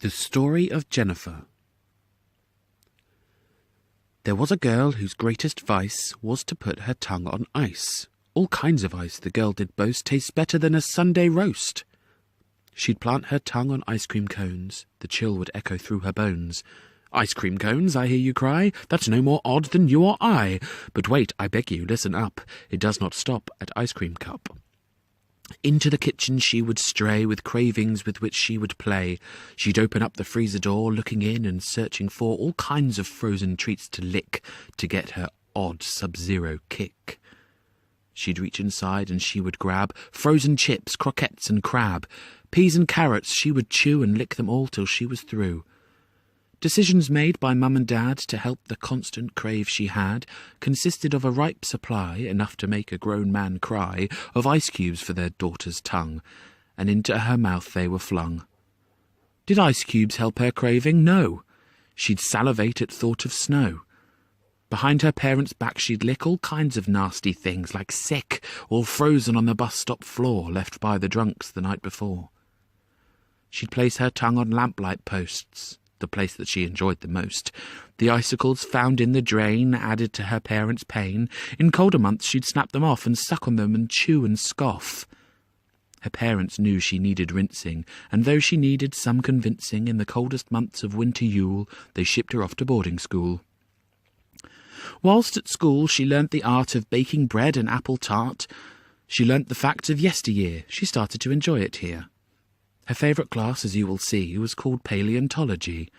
The Story of Jennifer. There was a girl whose greatest vice was to put her tongue on ice. All kinds of ice, the girl did boast, tastes better than a Sunday roast. She'd plant her tongue on ice cream cones, the chill would echo through her bones. Ice cream cones, I hear you cry, that's no more odd than you or I. But wait, I beg you, listen up, it does not stop at ice cream cup. Into the kitchen she would stray, with cravings with which she would play. She'd open up the freezer door, looking in and searching for all kinds of frozen treats to lick, to get her odd sub-zero kick. She'd reach inside and she would grab frozen chips, croquettes and crab. Peas and carrots she would chew and lick them all till she was through. Decisions made by Mum and Dad to help the constant crave she had consisted of a ripe supply, enough to make a grown man cry, of ice cubes for their daughter's tongue, and into her mouth they were flung. Did ice cubes help her craving? No. She'd salivate at thought of snow. Behind her parents' back she'd lick all kinds of nasty things, like sick, all frozen on the bus-stop floor, left by the drunks the night before. She'd place her tongue on lamplight posts, the place that she enjoyed the most. The icicles found in the drain added to her parents' pain. In colder months she'd snap them off and suck on them and chew and scoff. Her parents knew she needed rinsing, and though she needed some convincing, in the coldest months of winter Yule they shipped her off to boarding school. Whilst at school she learnt the art of baking bread and apple tart. She learnt the facts of yesteryear. She started to enjoy it here. Her favourite class, as you will see, was called paleontology.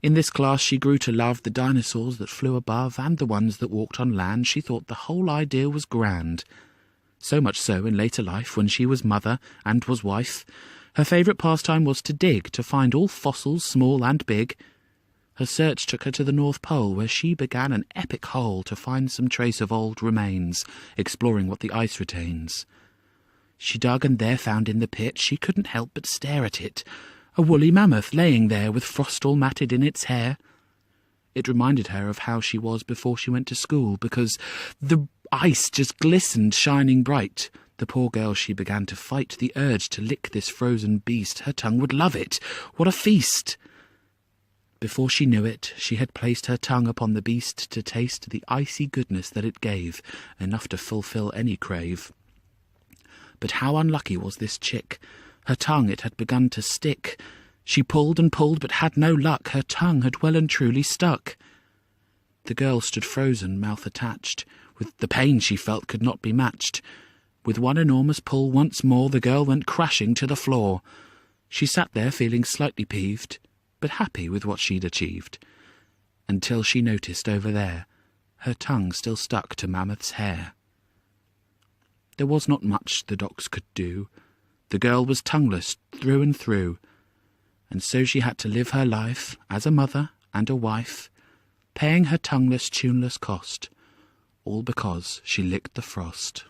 In this class she grew to love the dinosaurs that flew above and the ones that walked on land. She thought the whole idea was grand. So much so, in later life, when she was mother and was wife, her favourite pastime was to dig, to find all fossils, small and big. Her search took her to the North Pole, where she began an epic hole to find some trace of old remains, exploring what the ice retains. She dug and there found in the pit, she couldn't help but stare at it, a woolly mammoth laying there with frost all matted in its hair. It reminded her of how she was before she went to school, because the ice just glistened shining bright. The poor girl, she began to fight the urge to lick this frozen beast. Her tongue would love it. What a feast! Before she knew it, she had placed her tongue upon the beast to taste the icy goodness that it gave, enough to fulfill any crave. But how unlucky was this chick! Her tongue, it had begun to stick. She pulled and pulled, but had no luck. Her tongue had well and truly stuck. The girl stood frozen, mouth attached, with the pain she felt could not be matched. With one enormous pull once more, the girl went crashing to the floor. She sat there feeling slightly peeved, but happy with what she'd achieved, until she noticed over there her tongue still stuck to Mammoth's hair. There was not much the docs could do. The girl was tongueless through and through, and so she had to live her life as a mother and a wife, paying her tongueless, tuneless cost, all because she licked the frost.